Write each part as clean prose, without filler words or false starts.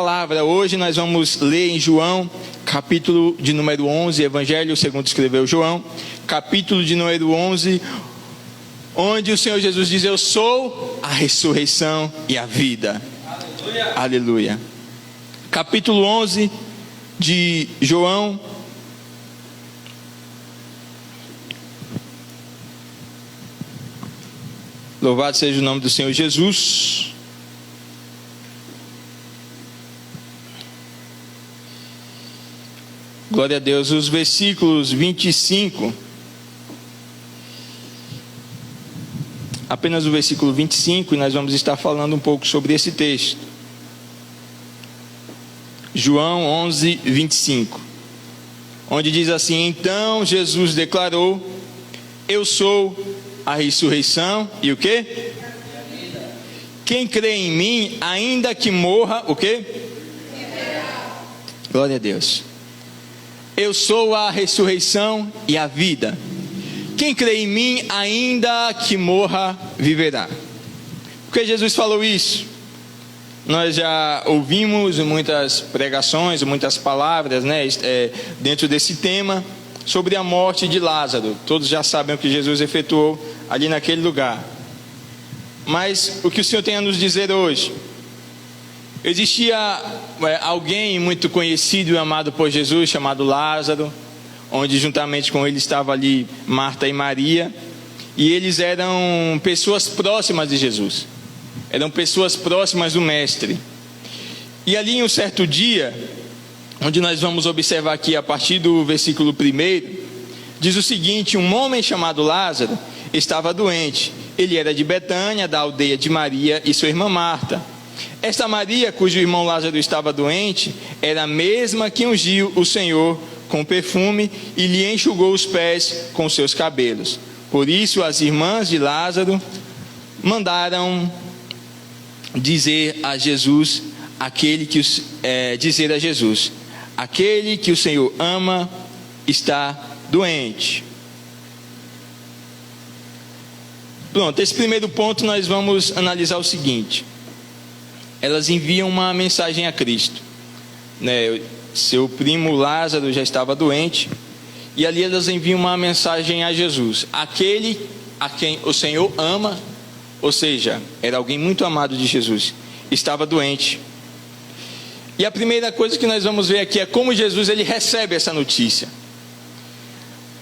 Palavra. Hoje nós vamos ler em João, capítulo de número 11, Evangelho segundo escreveu João, capítulo de número 11, onde o Senhor Jesus diz: eu sou a ressurreição e a vida. Aleluia. Aleluia. Capítulo 11 de João. Louvado seja o nome do Senhor Jesus. Glória a Deus. Os versículos 25, apenas o versículo 25, e nós vamos estar falando um pouco sobre esse texto. João 11, 25, onde diz assim: então Jesus declarou: eu sou a ressurreição e o quê? Quem crê em mim, ainda que morra, o quê? Glória a Deus. Eu sou a ressurreição e a vida. Quem crê em mim, ainda que morra, viverá. Por que Jesus falou isso? Nós já ouvimos muitas pregações, muitas palavras, dentro desse tema, sobre a morte de Lázaro. Todos já sabem o que Jesus efetuou ali naquele lugar. Mas o que o Senhor tem a nos dizer hoje? Existia alguém muito conhecido e amado por Jesus, chamado Lázaro, onde juntamente com ele estava ali Marta e Maria, e eles eram pessoas próximas de Jesus, eram pessoas próximas do Mestre. E ali em um certo dia, onde nós vamos observar aqui a partir do versículo 1, diz o seguinte: um homem chamado Lázaro estava doente. Ele era de Betânia, da aldeia de Maria e sua irmã Marta. Esta Maria, cujo irmão Lázaro estava doente, era a mesma que ungiu o Senhor com perfume e lhe enxugou os pés com seus cabelos. Por isso as irmãs de Lázaro mandaram dizer a Jesus, aquele que o Senhor ama está doente. Pronto, esse primeiro ponto nós vamos analisar o seguinte: elas enviam uma mensagem a Cristo, seu primo Lázaro já estava doente, e ali elas enviam uma mensagem a Jesus, aquele a quem o Senhor ama, ou seja, era alguém muito amado de Jesus, estava doente. E a primeira coisa que nós vamos ver aqui é como Jesus ele recebe essa notícia.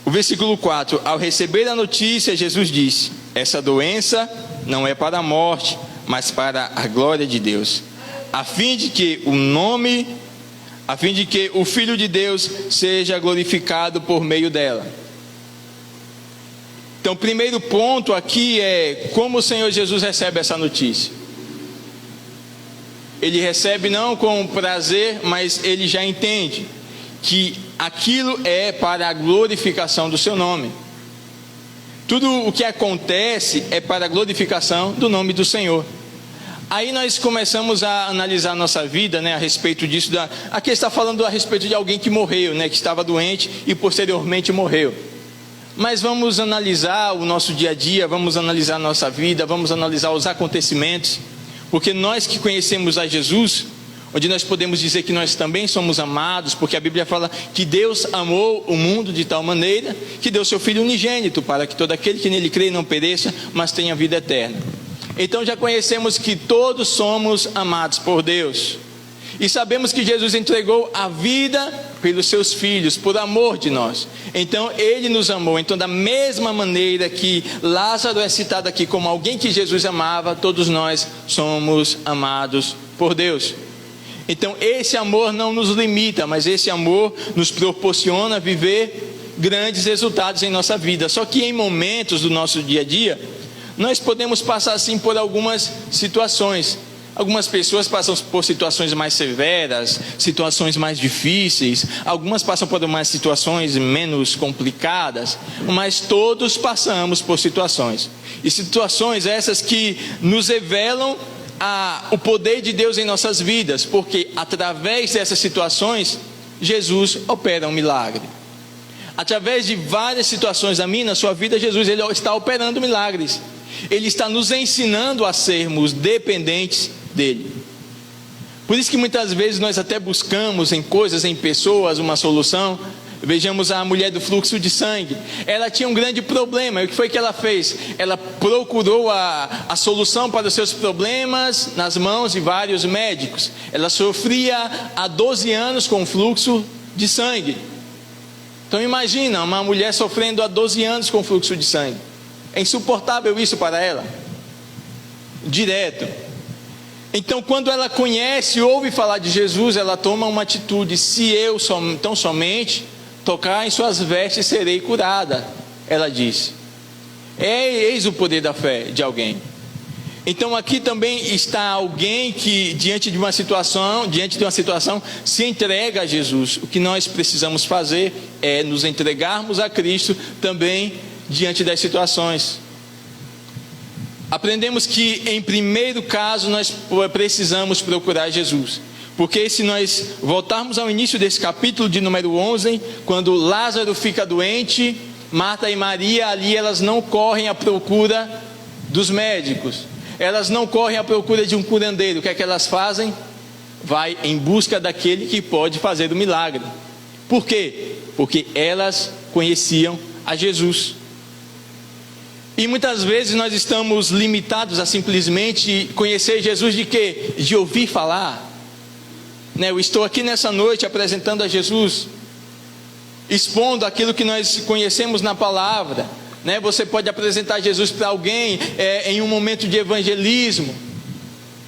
O versículo 4: ao receber a notícia, Jesus disse: essa doença não é para a morte, mas para a glória de Deus, a fim de que o Filho de Deus seja glorificado por meio dela. Então, o primeiro ponto aqui é como o Senhor Jesus recebe essa notícia. Ele recebe não com prazer, mas ele já entende que aquilo é para a glorificação do seu nome. Tudo o que acontece é para a glorificação do nome do Senhor. Aí nós começamos a analisar a nossa vida, a respeito disso. Aqui está falando a respeito de alguém que morreu, que estava doente e posteriormente morreu. Mas vamos analisar o nosso dia a dia, vamos analisar a nossa vida, vamos analisar os acontecimentos. Porque nós que conhecemos a Jesus, onde nós podemos dizer que nós também somos amados, porque a Bíblia fala que Deus amou o mundo de tal maneira que deu seu Filho unigênito, para que todo aquele que nele crê não pereça, mas tenha vida eterna. Então já conhecemos que todos somos amados por Deus, e sabemos que Jesus entregou a vida pelos seus filhos, por amor de nós. Então ele nos amou. Então, da mesma maneira que Lázaro é citado aqui como alguém que Jesus amava, todos nós somos amados por Deus. Então esse amor não nos limita, mas esse amor nos proporciona viver grandes resultados em nossa vida. Só que em momentos do nosso dia a dia, nós podemos passar assim por algumas situações. Algumas pessoas passam por situações mais severas, situações mais difíceis. Algumas passam por umas situações menos complicadas, mas todos passamos por situações. E situações essas que nos revelam o poder de Deus em nossas vidas, porque através dessas situações, Jesus opera um milagre. Através de várias situações da minha, na sua vida, Jesus ele está operando milagres. Ele está nos ensinando a sermos dependentes dele. Por isso que muitas vezes nós até buscamos em coisas, em pessoas, uma solução. Vejamos a mulher do fluxo de sangue. Ela tinha um grande problema. E o que foi que ela fez? Ela procurou a solução para os seus problemas nas mãos de vários médicos. Ela sofria há 12 anos com fluxo de sangue. Então imagina, uma mulher sofrendo há 12 anos com fluxo de sangue. É insuportável isso para ela. Direto. Então quando ela conhece, ouve falar de Jesus, ela toma uma atitude: se eu tão somente tocar em suas vestes, serei curada, ela disse. Eis o poder da fé de alguém. Então aqui também está alguém que diante de uma situação, se entrega a Jesus. O que nós precisamos fazer é nos entregarmos a Cristo também diante das situações. Aprendemos que em primeiro caso nós precisamos procurar Jesus. Porque se nós voltarmos ao início desse capítulo de número 11, quando Lázaro fica doente, Marta e Maria ali, elas não correm à procura dos médicos, elas não correm à procura de um curandeiro. O que é que elas fazem? Vai em busca daquele que pode fazer o milagre. Por quê? Porque elas conheciam a Jesus. E muitas vezes nós estamos limitados a simplesmente conhecer Jesus de quê? De ouvir falar. Eu estou aqui nessa noite apresentando a Jesus, expondo aquilo que nós conhecemos na palavra. Você pode apresentar Jesus para alguém em um momento de evangelismo.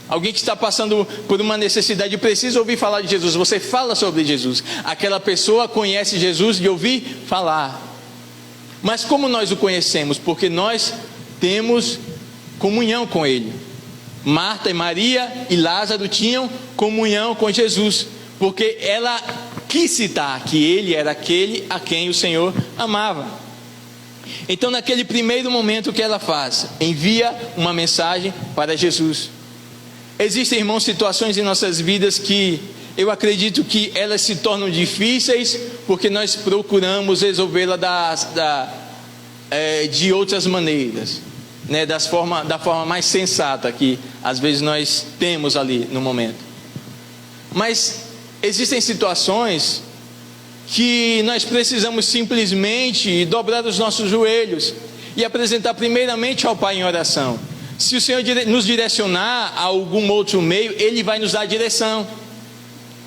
Alguém que está passando por uma necessidade e precisa ouvir falar de Jesus. Você fala sobre Jesus. Aquela pessoa conhece Jesus de ouvir falar. Mas como nós o conhecemos? Porque nós temos comunhão com Ele. Marta e Maria e Lázaro tinham comunhão com Jesus, porque ela quis citar que Ele era aquele a quem o Senhor amava. Então naquele primeiro momento, o que ela faz? Envia uma mensagem para Jesus. Existem, irmãos, situações em nossas vidas que eu acredito que elas se tornam difíceis porque nós procuramos resolvê-la de outras maneiras, da forma mais sensata que às vezes nós temos ali no momento. Mas existem situações que nós precisamos simplesmente dobrar os nossos joelhos e apresentar primeiramente ao Pai em oração. Se o Senhor nos direcionar a algum outro meio, Ele vai nos dar a direção.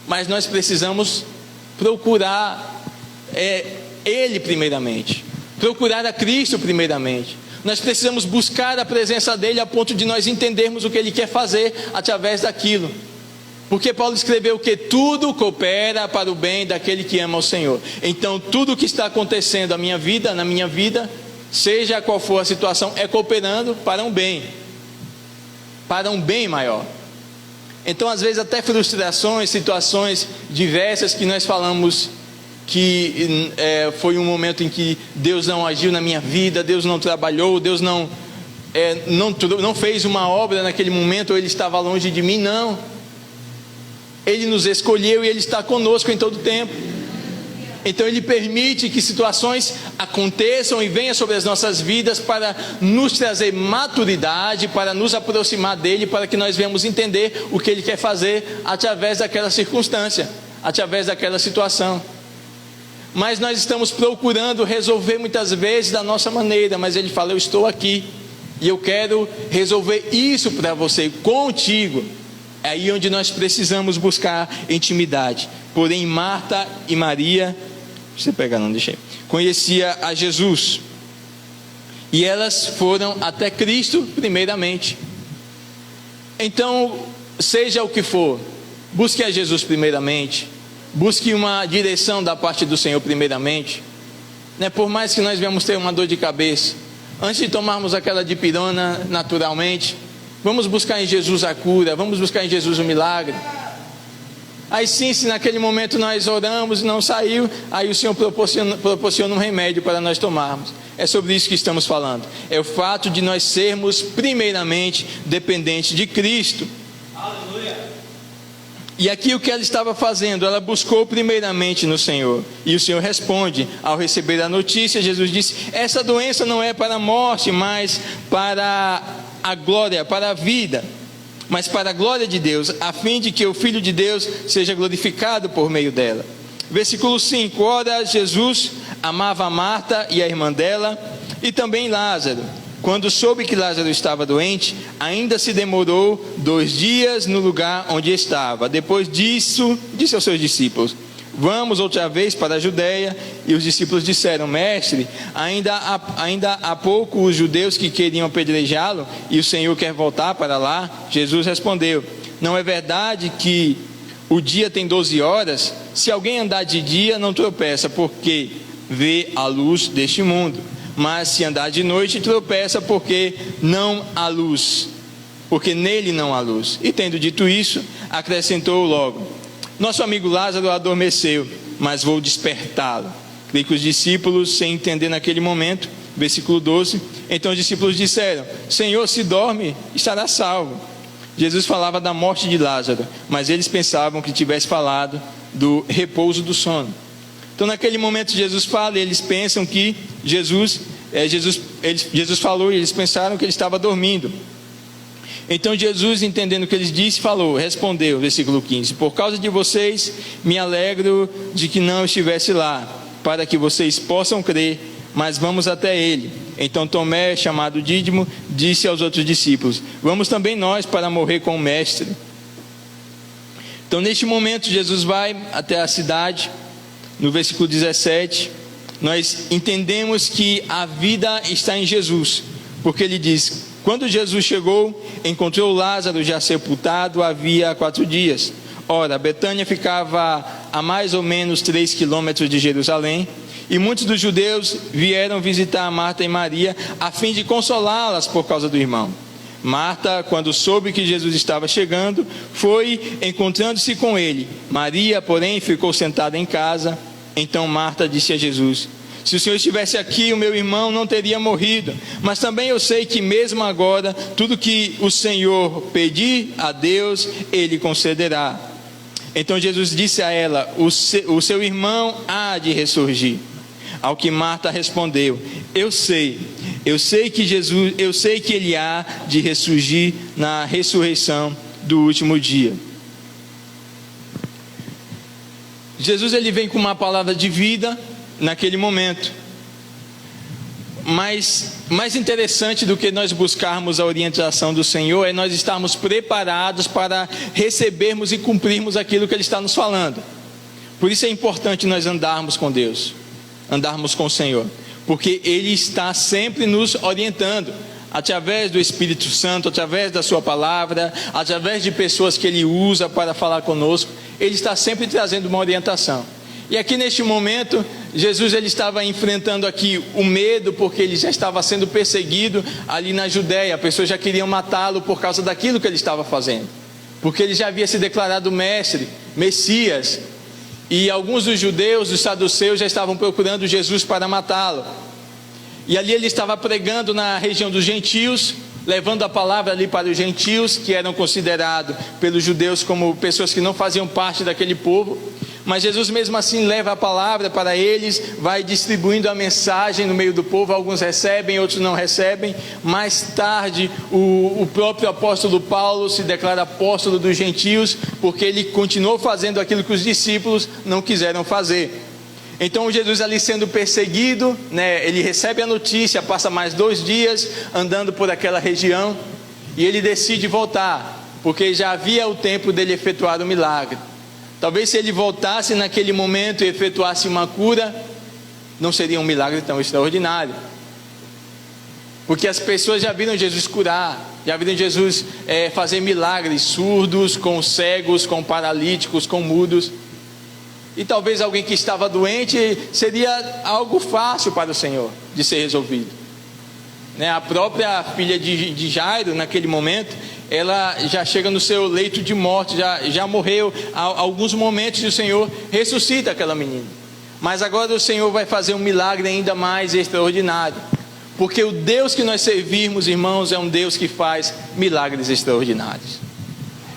Mas nós precisamos procurar Ele primeiramente, procurar a Cristo primeiramente. Nós precisamos buscar a presença dEle a ponto de nós entendermos o que Ele quer fazer através daquilo. Porque Paulo escreveu que tudo coopera para o bem daquele que ama o Senhor. Então tudo o que está acontecendo na minha vida, seja qual for a situação, é cooperando para um bem maior. Então às vezes até frustrações, situações diversas que nós falamos que foi um momento em que Deus não agiu na minha vida, Deus não trabalhou, Deus não fez uma obra naquele momento, ou Ele estava longe de mim. Não, Ele nos escolheu e Ele está conosco em todo o tempo. Então Ele permite que situações aconteçam e venham sobre as nossas vidas para nos trazer maturidade, para nos aproximar dEle, para que nós venhamos entender o que Ele quer fazer através daquela circunstância, através daquela situação. Mas nós estamos procurando resolver muitas vezes da nossa maneira, mas Ele fala: eu estou aqui e eu quero resolver isso para você, contigo. É aí onde nós precisamos buscar intimidade. Porém Marta e Maria, conhecia a Jesus, e elas foram até Cristo primeiramente. Então seja o que for, busque a Jesus primeiramente, busque uma direção da parte do Senhor primeiramente. Por mais que nós venhamos ter uma dor de cabeça, antes de tomarmos aquela dipirona naturalmente, vamos buscar em Jesus a cura, vamos buscar em Jesus o milagre. Aí sim, se naquele momento nós oramos e não saiu, aí o Senhor proporciona um remédio para nós tomarmos. É sobre isso que estamos falando. É o fato de nós sermos primeiramente dependentes de Cristo. Aleluia. E aqui o que ela estava fazendo? Ela buscou primeiramente no Senhor. E o Senhor responde. Ao receber a notícia, Jesus disse: essa doença não é para a morte, mas para a glória, para a vida, mas para a glória de Deus, a fim de que o Filho de Deus seja glorificado por meio dela. Versículo 5: ora, Jesus amava a Marta e a irmã dela, e também Lázaro. Quando soube que Lázaro estava doente, ainda se demorou 2 dias no lugar onde estava. Depois disso, disse aos seus discípulos: vamos outra vez para a Judeia. E os discípulos disseram: mestre, ainda há pouco os judeus que queriam apedrejá-lo, e o Senhor quer voltar para lá? Jesus respondeu: não é verdade que o dia tem 12 horas? Se alguém andar de dia, não tropeça, porque vê a luz deste mundo. Mas se andar de noite, tropeça, porque não há luz, porque nele não há luz. E tendo dito isso, acrescentou logo: nosso amigo Lázaro adormeceu, mas vou despertá-lo. Creio que os discípulos, sem entender naquele momento, versículo 12, então os discípulos disseram: Senhor, se dorme, estará salvo. Jesus falava da morte de Lázaro, mas eles pensavam que tivesse falado do repouso do sono. Então naquele momento Jesus fala, e eles pensam que Jesus falou, e eles pensaram que ele estava dormindo. Então Jesus, entendendo o que eles disse, respondeu, versículo 15: por causa de vocês me alegro de que não estivesse lá, para que vocês possam crer, mas vamos até ele. Então Tomé, chamado Dídimo, disse aos outros discípulos: vamos também nós para morrer com o mestre. Então neste momento Jesus vai até a cidade. No versículo 17, nós entendemos que a vida está em Jesus, porque ele diz: quando Jesus chegou, encontrou Lázaro já sepultado havia 4 dias. Ora, Betânia ficava a mais ou menos 3 quilômetros de Jerusalém, e muitos dos judeus vieram visitar Marta e Maria, a fim de consolá-las por causa do irmão. Marta, quando soube que Jesus estava chegando, foi encontrando-se com ele. Maria, porém, ficou sentada em casa. Então Marta disse a Jesus: se o Senhor estivesse aqui, o meu irmão não teria morrido. Mas também eu sei que mesmo agora, tudo que o Senhor pedir a Deus, Ele concederá. Então Jesus disse a ela: o seu irmão há de ressurgir. Ao que Marta respondeu: eu sei que ele há de ressurgir na ressurreição do último dia. Jesus, ele vem com uma palavra de vida naquele momento. Mas mais interessante do que nós buscarmos a orientação do Senhor é nós estarmos preparados para recebermos e cumprirmos aquilo que Ele está nos falando. Por isso é importante nós andarmos com Deus, andarmos com o Senhor, porque Ele está sempre nos orientando, através do Espírito Santo, através da sua palavra, através de pessoas que Ele usa para falar conosco. Ele está sempre trazendo uma orientação. E aqui neste momento, Jesus ele estava enfrentando aqui o medo, porque ele já estava sendo perseguido ali na Judeia. As pessoas já queriam matá-lo por causa daquilo que ele estava fazendo, porque ele já havia se declarado mestre, Messias. E alguns dos judeus, os saduceus, já estavam procurando Jesus para matá-lo. E ali ele estava pregando na região dos gentios, levando a palavra ali para os gentios, que eram considerados pelos judeus como pessoas que não faziam parte daquele povo. Mas Jesus mesmo assim leva a palavra para eles, vai distribuindo a mensagem no meio do povo. Alguns recebem, outros não recebem. Mais tarde o próprio apóstolo Paulo se declara apóstolo dos gentios, porque ele continuou fazendo aquilo que os discípulos não quiseram fazer. Então Jesus ali sendo perseguido, ele recebe a notícia, passa mais 2 dias andando por aquela região, e ele decide voltar, porque já havia o tempo dele efetuar o milagre. Talvez se ele voltasse naquele momento e efetuasse uma cura, não seria um milagre tão extraordinário, porque as pessoas já viram Jesus curar, já viram Jesus fazer milagres, surdos, com cegos, com paralíticos, com mudos. E talvez alguém que estava doente seria algo fácil para o Senhor de ser resolvido. A própria filha de Jairo, naquele momento, ela já chega no seu leito de morte, já morreu há alguns momentos, e o Senhor ressuscita aquela menina. Mas agora o Senhor vai fazer um milagre ainda mais extraordinário, porque o Deus que nós servimos, irmãos, é um Deus que faz milagres extraordinários.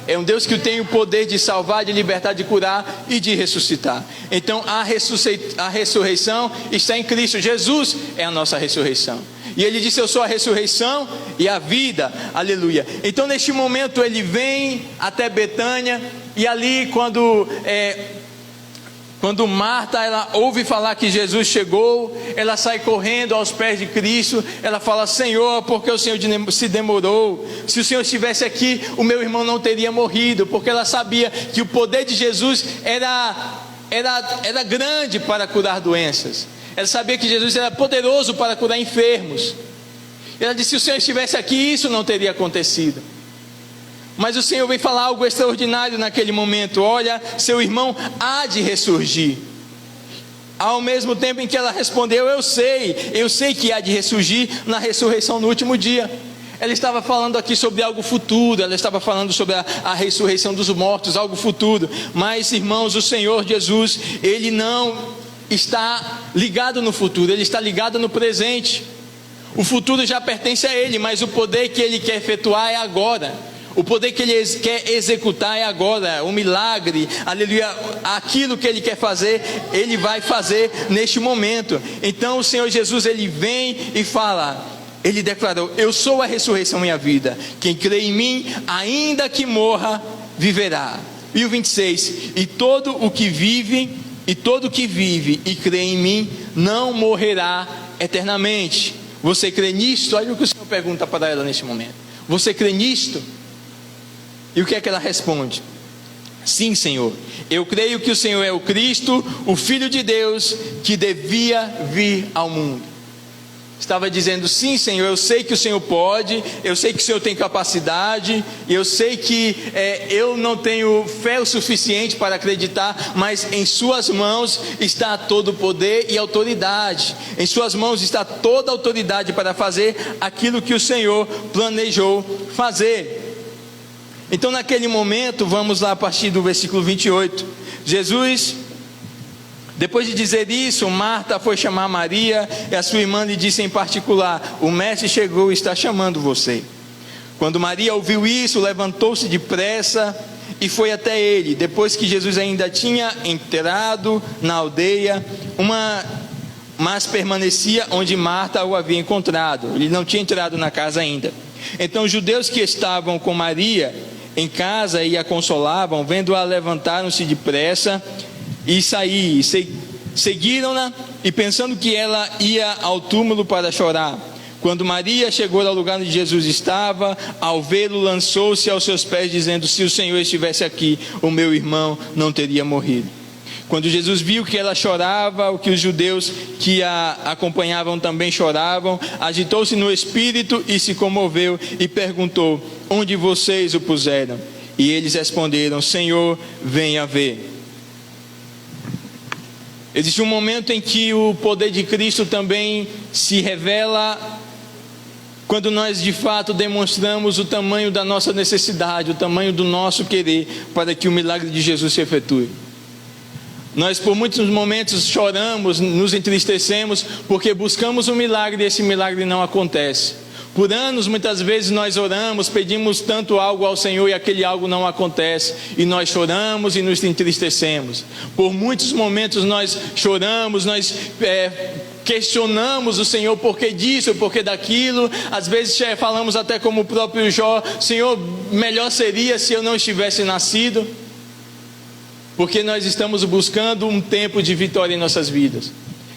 É um Deus que tem o poder de salvar, de libertar, de curar e de ressuscitar. Então a ressurreição está em Cristo. Jesus é a nossa ressurreição. E ele disse: eu sou a ressurreição e a vida, aleluia. Então neste momento ele vem até Betânia, e ali quando Marta, ela ouve falar que Jesus chegou, ela sai correndo aos pés de Cristo, ela fala: Senhor, porque o Senhor se demorou? Se o Senhor estivesse aqui, o meu irmão não teria morrido. Porque ela sabia que o poder de Jesus era grande para curar doenças. Ela sabia que Jesus era poderoso para curar enfermos. Ela disse: se o Senhor estivesse aqui, isso não teria acontecido. Mas o Senhor vem falar algo extraordinário naquele momento: olha, seu irmão há de ressurgir. Ao mesmo tempo em que ela respondeu: eu sei que há de ressurgir na ressurreição no último dia. Ela estava falando aqui sobre algo futuro, ela estava falando sobre a ressurreição dos mortos, algo futuro. Mas, irmãos, o Senhor Jesus, Ele não está ligado no futuro, Ele está ligado no presente. O futuro já pertence a Ele, mas o poder que Ele quer efetuar é agora. O poder que Ele quer executar é agora. O milagre, aleluia, aquilo que Ele quer fazer, Ele vai fazer neste momento. Então o Senhor Jesus, Ele vem e fala, Ele declarou: eu sou a ressurreição e a vida. Quem crê em mim, ainda que morra, viverá. E o 26, e todo o que vive e crê em mim, não morrerá eternamente. Você crê nisto? Olha o que o Senhor pergunta para ela neste momento. Você crê nisto? E o que é que ela responde? Sim, Senhor, eu creio que o Senhor é o Cristo, o Filho de Deus, que devia vir ao mundo. Estava dizendo: sim, Senhor, eu sei que o Senhor pode, eu sei que o Senhor tem capacidade, eu sei que eu não tenho fé o suficiente para acreditar, mas em suas mãos está todo o poder e autoridade. Em suas mãos está toda a autoridade para fazer aquilo que o Senhor planejou fazer. Então naquele momento, vamos lá a partir do versículo 28, Jesus, depois de dizer isso, Marta foi chamar Maria, e a sua irmã lhe disse em particular: o mestre chegou e está chamando você. Quando Maria ouviu isso, levantou-se depressa e foi até ele. Depois que Jesus ainda tinha entrado na aldeia, mas permanecia onde Marta o havia encontrado. Ele não tinha entrado na casa ainda. Então os judeus que estavam com Maria em casa e a consolavam, vendo-a, levantaram-se depressa e seguiram-na, e pensando que ela ia ao túmulo para chorar. Quando Maria chegou ao lugar onde Jesus estava, ao vê-lo, lançou-se aos seus pés, dizendo: se o Senhor estivesse aqui, o meu irmão não teria morrido. Quando Jesus viu que ela chorava, o que os judeus que a acompanhavam também choravam, agitou-se no espírito e se comoveu e perguntou: onde vocês o puseram? E eles responderam: Senhor, venha ver. Existe um momento em que o poder de Cristo também se revela, quando nós de fato demonstramos o tamanho da nossa necessidade, o tamanho do nosso querer, para que o milagre de Jesus se efetue. Nós por muitos momentos choramos, nos entristecemos, porque buscamos um milagre e esse milagre não acontece. Por anos, muitas vezes nós oramos, pedimos tanto algo ao Senhor e aquele algo não acontece, e nós choramos e nos entristecemos. Por muitos momentos nós choramos, nós questionamos o Senhor, por que disso, por que daquilo. Às vezes falamos até como o próprio Jó: Senhor, melhor seria se eu não estivesse nascido. Porque nós estamos buscando um tempo de vitória em nossas vidas.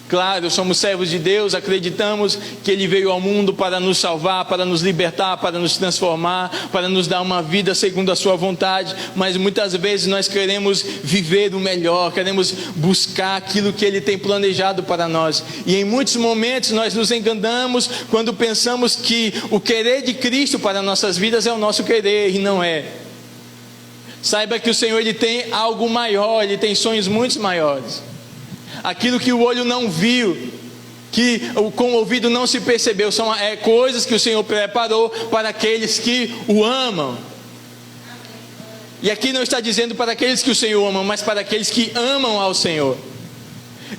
Claro, somos servos de Deus, acreditamos que Ele veio ao mundo para nos salvar, para nos libertar, para nos transformar, para nos dar uma vida segundo a sua vontade. Mas muitas vezes nós queremos viver o melhor, queremos buscar aquilo que Ele tem planejado para nós. E em muitos momentos nós nos enganamos quando pensamos que o querer de Cristo para nossas vidas é o nosso querer, e não é. Saiba que o Senhor, Ele tem algo maior, Ele tem sonhos muito maiores. Aquilo que o olho não viu, que com o ouvido não se percebeu, são coisas que o Senhor preparou para aqueles que o amam. E aqui não está dizendo para aqueles que o Senhor ama, mas para aqueles que amam ao Senhor.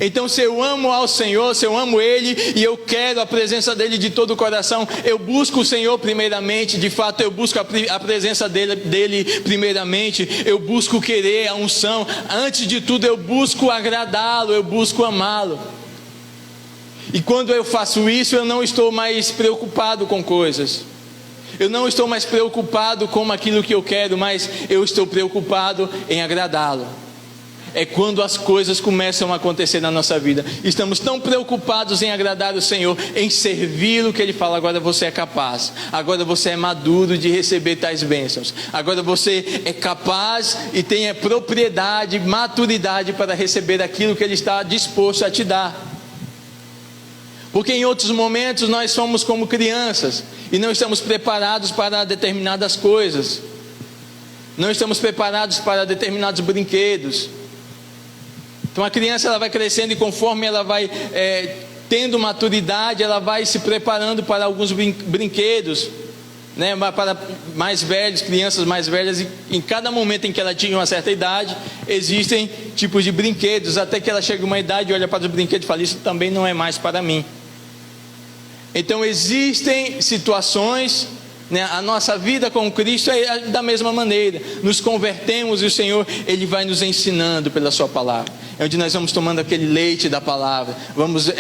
Então, se eu amo ao Senhor, se eu amo Ele e eu quero a presença dEle de todo o coração, eu busco o Senhor primeiramente. De fato, eu busco a presença dEle primeiramente. Eu busco querer a unção. Antes de tudo, eu busco agradá-lo, eu busco amá-lo. E quando eu faço isso, eu não estou mais preocupado com coisas. Eu não estou mais preocupado com aquilo que eu quero, mas eu estou preocupado em agradá-lo. É quando as coisas começam a acontecer na nossa vida. Estamos tão preocupados em agradar o Senhor, em servi-lo, que Ele fala: agora você é capaz, agora você é maduro de receber tais bênçãos, agora você é capaz e tem propriedade, maturidade para receber aquilo que Ele está disposto a te dar. Porque em outros momentos nós somos como crianças e não estamos preparados para determinadas coisas, não estamos preparados para determinados brinquedos. Então a criança, ela vai crescendo, e conforme ela vai tendo maturidade, ela vai se preparando para alguns brinquedos, né? Para mais velhos, crianças mais velhas, e em cada momento em que ela atinge uma certa idade, existem tipos de brinquedos, até que ela chega a uma idade e olha para os brinquedos e fala: isso também não é mais para mim. Então existem situações, né? A nossa vida com Cristo é da mesma maneira. Nos convertemos e o Senhor, Ele vai nos ensinando pela sua palavra. É onde nós vamos tomando aquele leite da palavra, vamos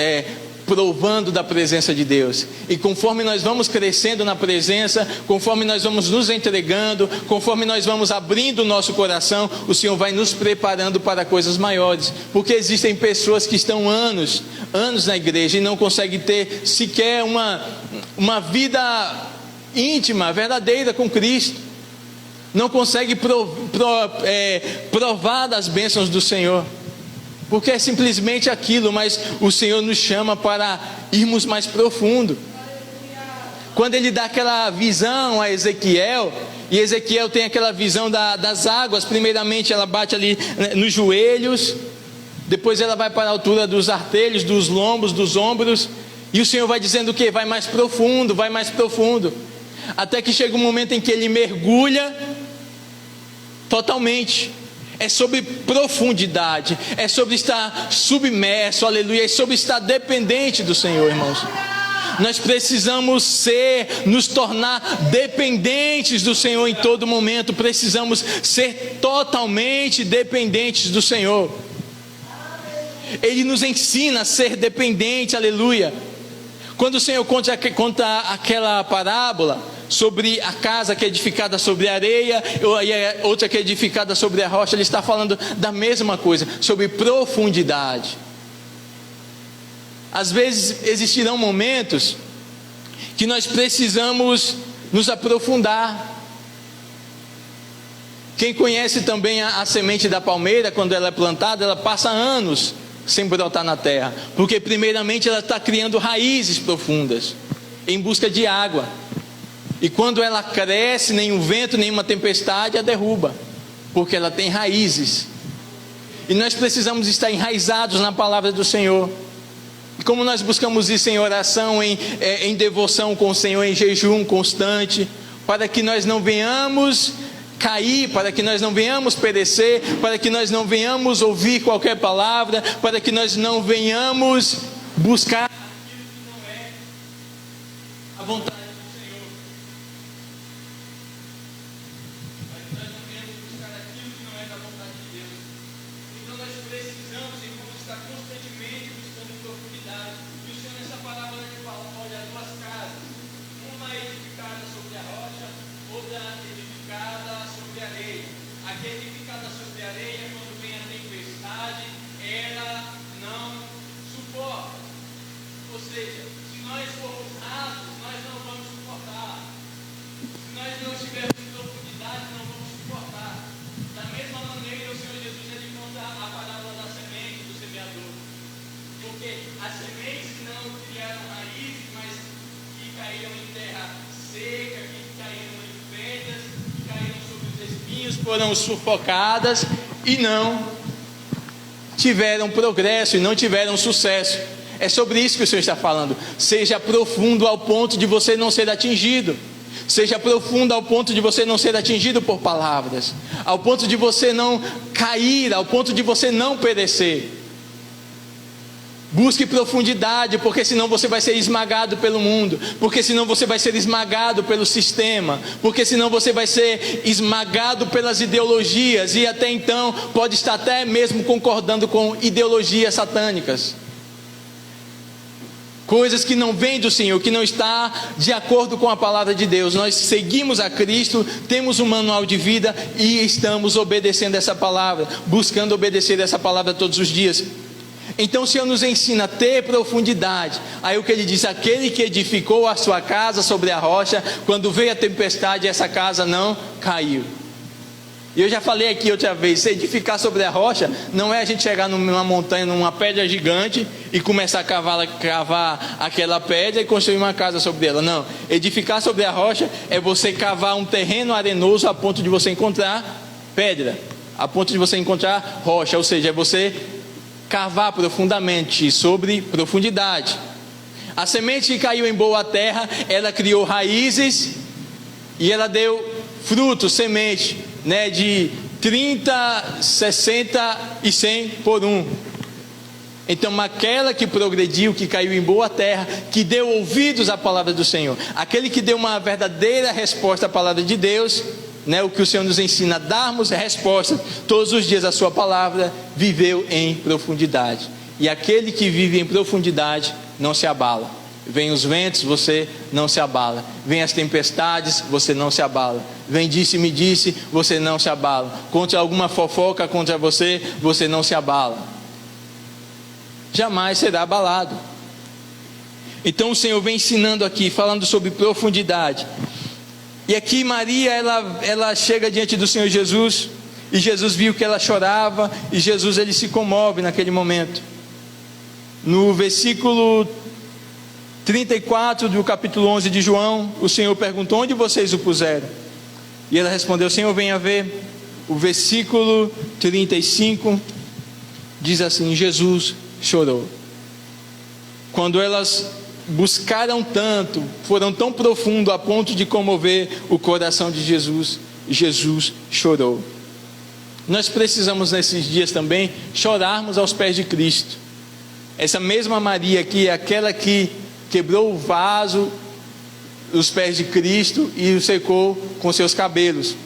provando da presença de Deus. E conforme nós vamos crescendo na presença, conforme nós vamos nos entregando, conforme nós vamos abrindo o nosso coração, o Senhor vai nos preparando para coisas maiores. Porque existem pessoas que estão anos na igreja e não conseguem ter sequer uma vida íntima, verdadeira com Cristo. Não consegue provar das bênçãos do Senhor, porque é simplesmente aquilo. Mas o Senhor nos chama para irmos mais profundo. Quando Ele dá aquela visão a Ezequiel, e Ezequiel tem aquela visão das águas, primeiramente ela bate ali nos joelhos, depois ela vai para a altura dos artelhos, dos lombos, dos ombros, e o Senhor vai dizendo o que? Vai mais profundo, vai mais profundo, até que chega um momento em que Ele mergulha totalmente. É sobre profundidade, é sobre estar submerso, aleluia, é sobre estar dependente do Senhor, irmãos. Nós precisamos nos tornar dependentes do Senhor em todo momento. Precisamos ser totalmente dependentes do Senhor. Ele nos ensina a ser dependente, aleluia. Quando o Senhor conta aquela parábola sobre a casa que é edificada sobre a areia, e outra que é edificada sobre a rocha, Ele está falando da mesma coisa, sobre profundidade. Às vezes existirão momentos que nós precisamos nos aprofundar. Quem conhece também a semente da palmeira, quando ela é plantada, ela passa anos sem brotar na terra, porque primeiramente ela está criando raízes profundas, em busca de água, e quando ela cresce, nenhum vento, nenhuma tempestade a derruba, porque ela tem raízes. E nós precisamos estar enraizados na palavra do Senhor. E como nós buscamos isso em oração, em devoção com o Senhor, em jejum constante, para que nós não venhamos cair, para que nós não venhamos perecer, para que nós não venhamos ouvir qualquer palavra, para que nós não venhamos buscar aquilo que não é a vontade do Senhor, para que nós não venhamos buscar aquilo que não é da vontade de Deus. Então nós precisamos, irmãos, estar constantemente buscando profundidade. E o Senhor nessa parábola ele fala: olha, duas casas, uma edificada sobre a rocha, outra edificada sobre a areia. A que é edificada sobre a areia, quando vem a tempestade, ela não suporta. Ou seja, se nós formos rasos, nós não vamos suportar. Se nós não tivermos profundidade, não vamos suportar. Da mesma maneira, o Senhor Jesus ele conta a parábola da semente do semeador. Porque as sementes que não criaram raízes, mas que caíram em terra seca, que caíram em pedras, que caíram sobre os espinhos, foram sufocadas e não tiveram progresso e não tiveram sucesso. É sobre isso que o Senhor está falando. Seja profundo ao ponto de você não ser atingido. Seja profundo ao ponto de você não ser atingido por palavras, ao ponto de você não cair, ao ponto de você não perecer. Busque profundidade, porque senão você vai ser esmagado pelo mundo, porque senão você vai ser esmagado pelo sistema, porque senão você vai ser esmagado pelas ideologias, e até então pode estar até mesmo concordando com ideologias satânicas. coisas que não vêm do Senhor, que não está de acordo com a palavra de Deus. Nós seguimos a Cristo, temos um manual de vida e estamos obedecendo essa palavra, buscando obedecer essa palavra todos os dias. Então o Senhor nos ensina a ter profundidade. Aí o que ele diz: aquele que edificou a sua casa sobre a rocha, quando veio a tempestade, essa casa não caiu. E eu já falei aqui outra vez, edificar sobre a rocha não é a gente chegar numa montanha, numa pedra gigante e começar a cavar aquela pedra e construir uma casa sobre ela. Não, edificar sobre a rocha é você cavar um terreno arenoso a ponto de você encontrar pedra, a ponto de você encontrar rocha, ou seja, é você cavar profundamente, sobre profundidade. A semente que caiu em boa terra, ela criou raízes e ela deu frutos, semente, de 30, 60 e 100 por um. Então aquela que progrediu, que caiu em boa terra, que deu ouvidos à palavra do Senhor, aquele que deu uma verdadeira resposta à palavra de Deus, o que o Senhor nos ensina a darmos respostas todos os dias à sua palavra, viveu em profundidade. E aquele que vive em profundidade não se abala. Vem os ventos, você não se abala. Vem as tempestades, você não se abala. Vem disse-me disse, você não se abala. Contra alguma fofoca contra você, você não se abala. Jamais será abalado. Então o Senhor vem ensinando aqui, falando sobre profundidade. E aqui Maria, ela chega diante do Senhor Jesus, e Jesus viu que ela chorava, e Jesus ele se comove naquele momento. No versículo 34 do capítulo 11 de João, o Senhor perguntou: onde vocês o puseram? E ela respondeu: Senhor, venha ver. O versículo 35 diz assim: Jesus chorou. Quando elas buscaram tanto, foram tão profundo a ponto de comover o coração de Jesus, Jesus chorou. Nós precisamos nesses dias também chorarmos aos pés de Cristo. Essa mesma Maria aqui é aquela que quebrou o vaso dos pés de Cristo e o secou com seus cabelos.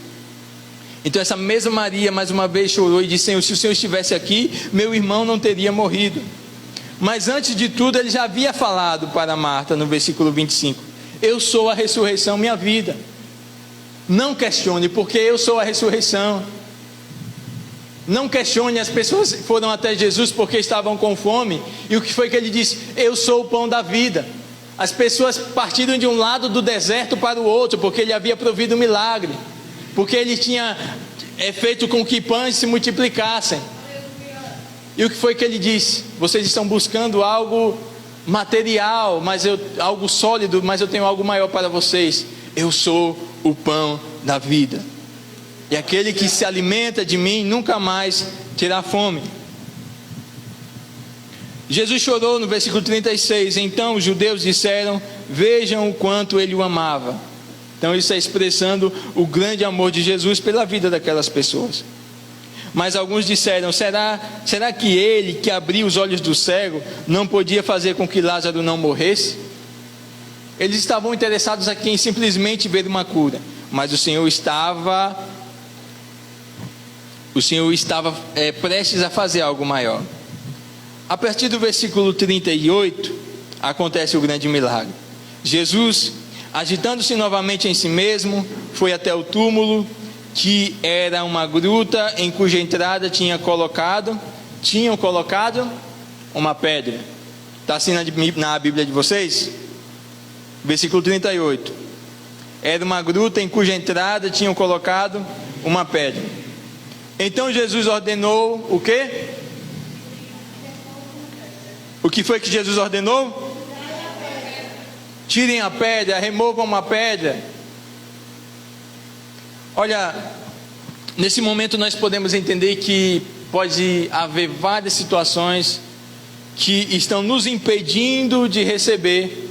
Então essa mesma Maria mais uma vez chorou e disse: Senhor, se o Senhor estivesse aqui, meu irmão não teria morrido. Mas antes de tudo ele já havia falado para Marta no versículo 25: eu sou a ressurreição, minha vida. Não questione, porque eu sou a ressurreição. Não questione. As pessoas foram até Jesus porque estavam com fome, e o que foi que ele disse? Eu sou o pão da vida. As pessoas partiram de um lado do deserto para o outro, porque ele havia provido um milagre, porque ele tinha feito com que pães se multiplicassem. E o que foi que ele disse? Vocês estão buscando algo material, algo sólido, mas eu tenho algo maior para vocês. Eu sou o pão da vida. E aquele que se alimenta de mim nunca mais terá fome. Jesus chorou no versículo 36. Então os judeus disseram: vejam o quanto ele o amava. Então isso está expressando o grande amor de Jesus pela vida daquelas pessoas. Mas alguns disseram: será que ele que abriu os olhos do cego não podia fazer com que Lázaro não morresse? Eles estavam interessados aqui em simplesmente ver uma cura, mas o Senhor estava prestes a fazer algo maior. A partir do versículo 38 acontece o grande milagre. Jesus, agitando-se novamente em si mesmo, foi até o túmulo, que era uma gruta em cuja entrada tinham colocado uma pedra. Está assim na Bíblia de vocês? Versículo 38. Era uma gruta em cuja entrada tinham colocado uma pedra. Então Jesus ordenou o quê? O que foi que Jesus ordenou? Tirem a pedra, removam uma pedra. Olha, nesse momento nós podemos entender que pode haver várias situações que estão nos impedindo de receber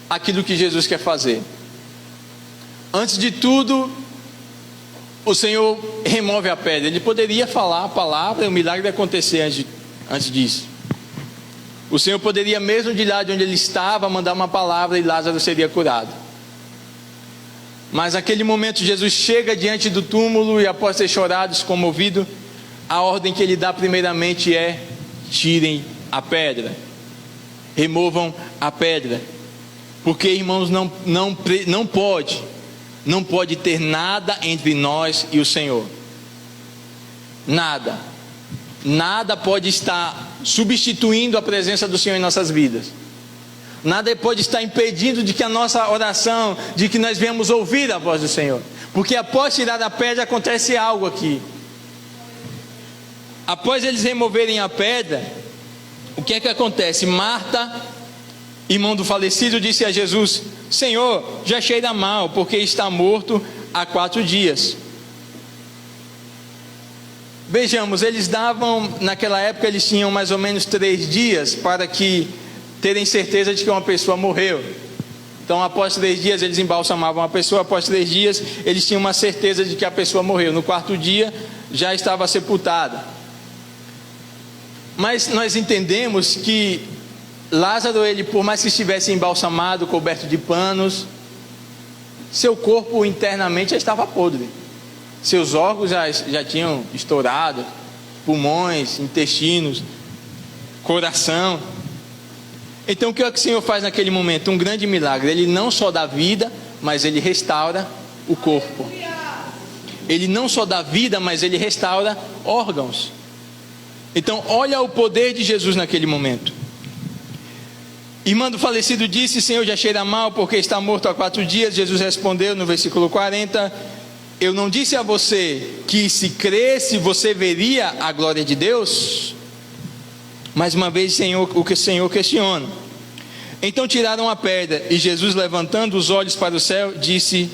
aquilo que Jesus quer fazer. Antes de tudo, o Senhor remove a pedra. Ele poderia falar a palavra e o milagre ia acontecer antes disso. O Senhor poderia, mesmo de lá de onde ele estava, mandar uma palavra e Lázaro seria curado. Mas naquele momento Jesus chega diante do túmulo e, após ter chorado, comovido, a ordem que ele dá primeiramente é: tirem a pedra. removam a pedra. Porque, irmãos, não pode ter nada entre nós e o Senhor. Nada pode estar substituindo a presença do Senhor em nossas vidas. Nada pode estar impedindo de que a nossa oração, de que nós venhamos ouvir a voz do Senhor. Porque após tirar a pedra acontece algo aqui. Após eles removerem a pedra, o que é que acontece? Marta, irmão do falecido, disse a Jesus: Senhor, já cheira mal, porque está morto há 4 dias. Vejamos, naquela época eles tinham mais ou menos 3 dias para terem certeza de que uma pessoa morreu. Então após 3 dias eles embalsamavam a pessoa, após 3 dias eles tinham uma certeza de que a pessoa morreu. No 4º dia já estava sepultada. Mas nós entendemos que Lázaro, ele, por mais que estivesse embalsamado, coberto de panos, seu corpo internamente já estava podre. Seus órgãos já tinham estourado, pulmões, intestinos, coração. Então o que é que o Senhor faz naquele momento? Um grande milagre. Ele não só dá vida, mas ele restaura o corpo. Ele não só dá vida, mas ele restaura órgãos. Então olha o poder de Jesus naquele momento. Irmã do falecido disse: Senhor, já cheira mal, porque está morto há 4 dias. Jesus respondeu no versículo 40: eu não disse a você que se cresce você veria a glória de Deus? Mais uma vez o Senhor questiona. Então tiraram a pedra, e Jesus, levantando os olhos para o céu, disse: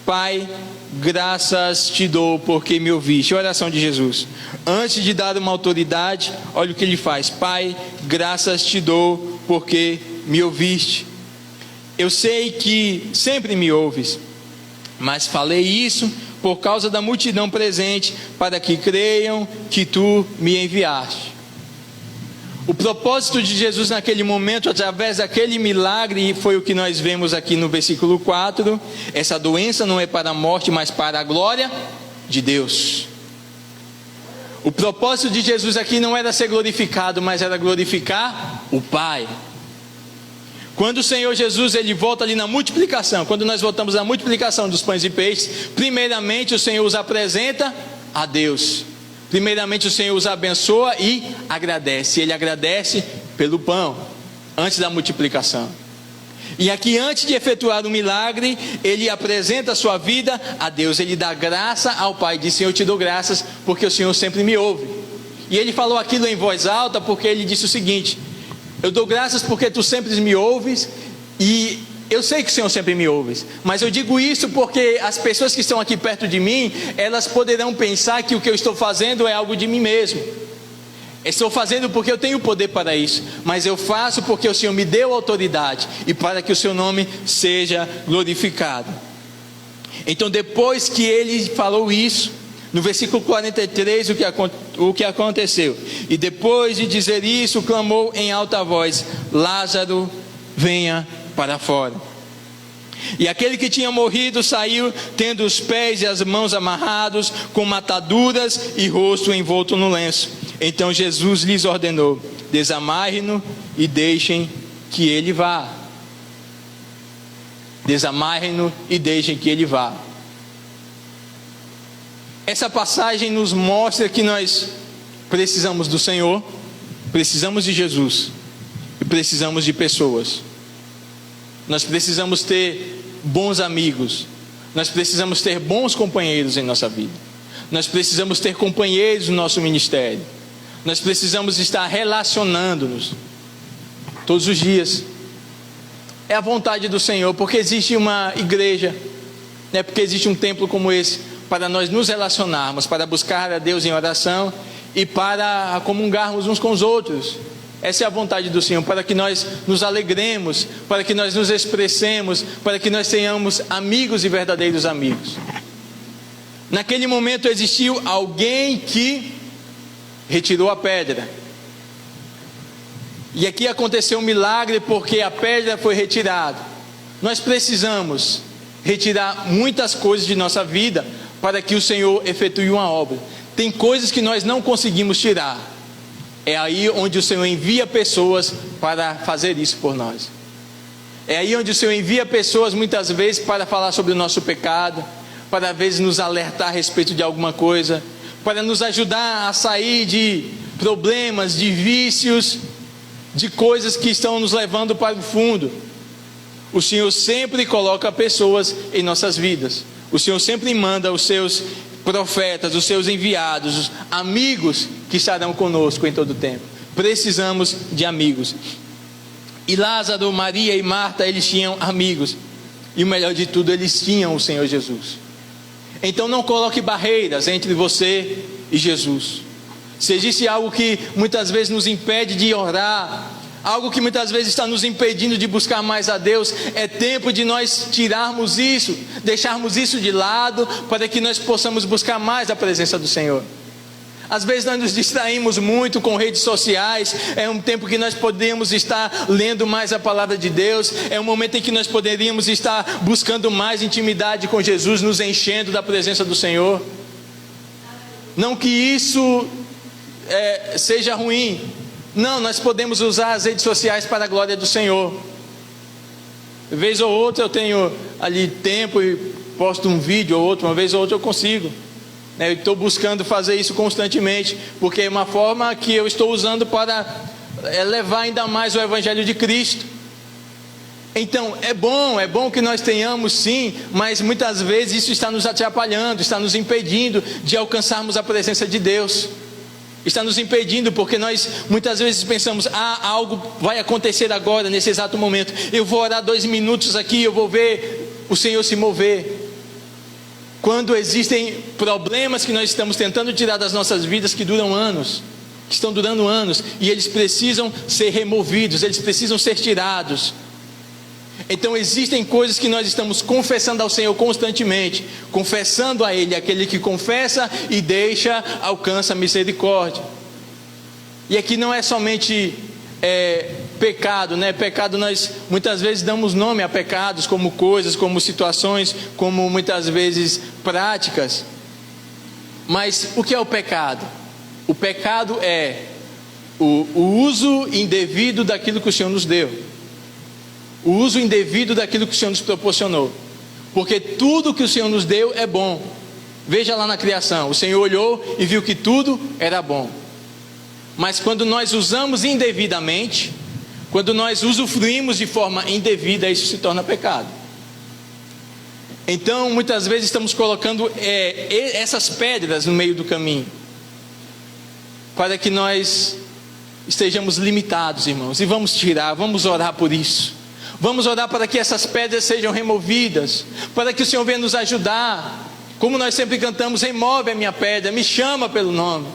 Pai, graças te dou porque me ouviste. Oração de Jesus. Antes de dar uma autoridade, olha o que ele faz: Pai, graças te dou porque me ouviste. Eu sei que sempre me ouves, mas falei isso por causa da multidão presente, para que creiam que tu me enviaste. O propósito de Jesus naquele momento, através daquele milagre, foi o que nós vemos aqui no versículo 4. Essa doença não é para a morte, mas para a glória de Deus. O propósito de Jesus aqui não era ser glorificado, mas era glorificar o Pai. Quando o Senhor Jesus, ele volta ali na multiplicação, quando nós voltamos na multiplicação dos pães e peixes, primeiramente o Senhor os apresenta a Deus. Primeiramente o Senhor os abençoa e agradece. Ele agradece pelo pão, antes da multiplicação. E aqui, antes de efetuar o milagre, ele apresenta a sua vida a Deus. Ele dá graça ao Pai, diz: Senhor, eu te dou graças porque o Senhor sempre me ouve. E ele falou aquilo em voz alta porque ele disse o seguinte: eu dou graças porque tu sempre me ouves, e eu sei que o Senhor sempre me ouve, mas eu digo isso porque as pessoas que estão aqui perto de mim, elas poderão pensar que o que eu estou fazendo é algo de mim mesmo. Estou fazendo porque eu tenho poder para isso, mas eu faço porque o Senhor me deu autoridade e para que o seu nome seja glorificado. Então, depois que ele falou isso, no versículo 43, o que aconteceu? E depois de dizer isso, clamou em alta voz: Lázaro, venha para fora. E aquele que tinha morrido saiu, tendo os pés e as mãos amarrados com mataduras e rosto envolto no lenço. Então Jesus lhes ordenou: desamarrem-no e deixem que ele vá. Desamarrem-no e deixem que ele vá. Essa passagem nos mostra que nós precisamos do Senhor, precisamos de Jesus e precisamos de pessoas. Nós precisamos ter bons amigos, nós precisamos ter bons companheiros em nossa vida, nós precisamos ter companheiros no nosso ministério, nós precisamos estar relacionando-nos todos os dias. É a vontade do Senhor, porque existe uma igreja, porque existe um templo como esse, para nós nos relacionarmos, para buscar a Deus em oração e para comungarmos uns com os outros. Essa é a vontade do Senhor, para que nós nos alegremos, para que nós nos expressemos, para que nós tenhamos amigos e verdadeiros amigos. Naquele momento existiu alguém que retirou a pedra. E aqui aconteceu um milagre porque a pedra foi retirada. Nós precisamos retirar muitas coisas de nossa vida para que o Senhor efetue uma obra. Tem coisas que nós não conseguimos tirar. é aí onde o Senhor envia pessoas para fazer isso por nós. É aí onde o Senhor envia pessoas muitas vezes para falar sobre o nosso pecado, para às vezes nos alertar a respeito de alguma coisa, para nos ajudar a sair de problemas, de vícios, de coisas que estão nos levando para o fundo. O Senhor sempre coloca pessoas em nossas vidas. O Senhor sempre manda os seus profetas, os seus enviados, os amigos que estarão conosco em todo o tempo. Precisamos de amigos. E Lázaro, Maria e Marta, eles tinham amigos. E o melhor de tudo, eles tinham o Senhor Jesus. Então não coloque barreiras entre você e Jesus. Se existe algo que muitas vezes nos impede de orar, algo que muitas vezes está nos impedindo de buscar mais a Deus, é tempo de nós tirarmos isso, deixarmos isso de lado, para que nós possamos buscar mais a presença do Senhor. Às vezes nós nos distraímos muito com redes sociais. É um tempo que nós podemos estar lendo mais a palavra de Deus. É um momento em que nós poderíamos estar buscando mais intimidade com Jesus, nos enchendo da presença do Senhor. Não que isso seja ruim. Não, nós podemos usar as redes sociais para a glória do Senhor. Vez ou outra eu tenho ali tempo e posto um vídeo ou outro, uma vez ou outra eu consigo. Eu estou buscando fazer isso constantemente, porque é uma forma que eu estou usando para levar ainda mais o Evangelho de Cristo. Então é bom que nós tenhamos sim, mas muitas vezes isso está nos atrapalhando, está nos impedindo de alcançarmos a presença de Deus. Está nos impedindo porque nós muitas vezes pensamos, algo vai acontecer agora, nesse exato momento. Eu vou orar 2 minutos aqui, eu vou ver o Senhor se mover. Quando existem problemas que nós estamos tentando tirar das nossas vidas que duram anos, que estão durando anos, e eles precisam ser removidos, eles precisam ser tirados. Então existem coisas que nós estamos confessando ao Senhor constantemente, confessando a Ele. Aquele que confessa e deixa, alcança misericórdia. E aqui não é somente pecado, né? Pecado, nós muitas vezes damos nome a pecados, como coisas, como situações, como muitas vezes práticas. Mas o que é o pecado? O pecado é o uso indevido daquilo que o Senhor nos deu, o uso indevido daquilo que o Senhor nos proporcionou. Porque tudo que o Senhor nos deu é bom. Veja lá na criação, o Senhor olhou e viu que tudo era bom. Mas quando nós usamos indevidamente, quando nós usufruímos de forma indevida, isso se torna pecado. Então muitas vezes estamos colocando essas pedras no meio do caminho, para que nós estejamos limitados, irmãos. E vamos tirar, vamos orar por isso. Vamos orar para que essas pedras sejam removidas, para que o Senhor venha nos ajudar. Como nós sempre cantamos, remove a minha pedra, me chama pelo nome.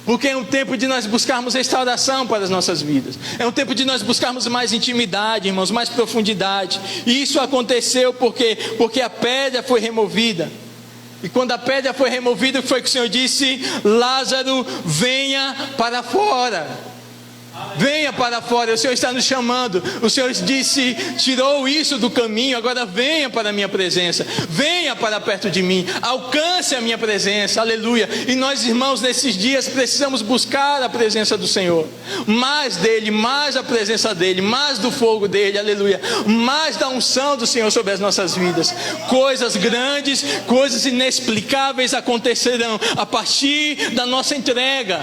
Porque é um tempo de nós buscarmos restauração para as nossas vidas. É um tempo de nós buscarmos mais intimidade, irmãos, mais profundidade. E isso aconteceu porque a pedra foi removida. E quando a pedra foi removida, foi que o Senhor disse: Lázaro, venha para fora. Venha para fora, o Senhor está nos chamando. O Senhor disse, tirou isso do caminho, agora venha para a minha presença, venha para perto de mim, alcance a minha presença, aleluia. E nós, irmãos, nesses dias precisamos buscar a presença do Senhor, mais dele, mais a presença dele, mais do fogo dele, aleluia, mais da unção do Senhor sobre as nossas vidas. Coisas grandes, coisas inexplicáveis acontecerão a partir da nossa entrega.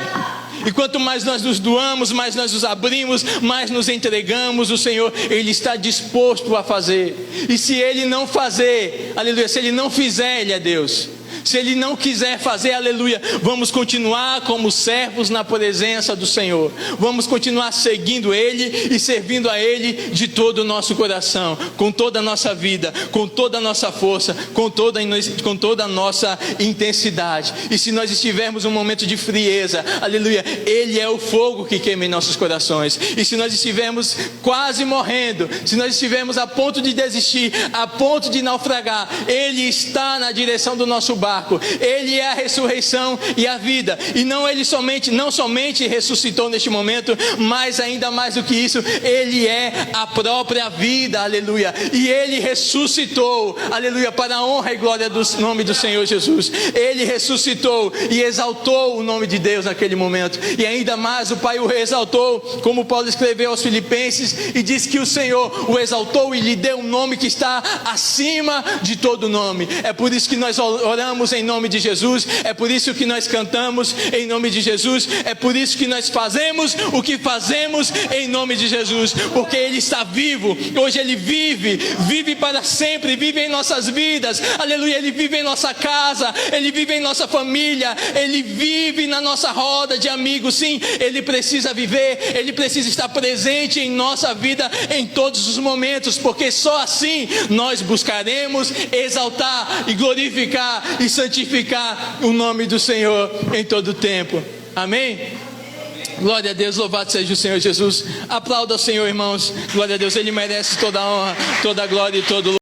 E quanto mais nós nos doamos, mais nós nos abrimos, mais nos entregamos, o Senhor, Ele está disposto a fazer. E se Ele não fazer, aleluia, se Ele não fizer, Ele é Deus. Se Ele não quiser fazer, aleluia, vamos continuar como servos na presença do Senhor. Vamos continuar seguindo Ele e servindo a Ele de todo o nosso coração, com toda a nossa vida, com toda a nossa força, com toda a nossa intensidade. E se nós estivermos num momento de frieza, aleluia, Ele é o fogo que queima em nossos corações. E se nós estivermos quase morrendo, se nós estivermos a ponto de desistir, a ponto de naufragar, Ele está na direção do nosso barco, barco. Ele é a ressurreição e a vida. E não somente ressuscitou neste momento, mas ainda mais do que isso, Ele é a própria vida, aleluia. E Ele ressuscitou, aleluia, para a honra e glória do nome do Senhor Jesus. Ele ressuscitou e exaltou o nome de Deus naquele momento. E ainda mais o Pai o exaltou, como Paulo escreveu aos Filipenses, e diz que o Senhor o exaltou e lhe deu um nome que está acima de todo nome. É por isso que nós oramos em nome de Jesus, é por isso que nós cantamos em nome de Jesus, é por isso que nós fazemos o que fazemos em nome de Jesus, porque Ele está vivo. Hoje Ele vive para sempre, vive em nossas vidas, aleluia. Ele vive em nossa casa, Ele vive em nossa família, Ele vive na nossa roda de amigos. Sim, Ele precisa viver, Ele precisa estar presente em nossa vida em todos os momentos, porque só assim nós buscaremos exaltar e glorificar e santificar o nome do Senhor em todo o tempo. Amém? Glória a Deus, louvado seja o Senhor Jesus. Aplauda o Senhor, irmãos. Glória a Deus, Ele merece toda a honra, toda a glória e todo o louvor.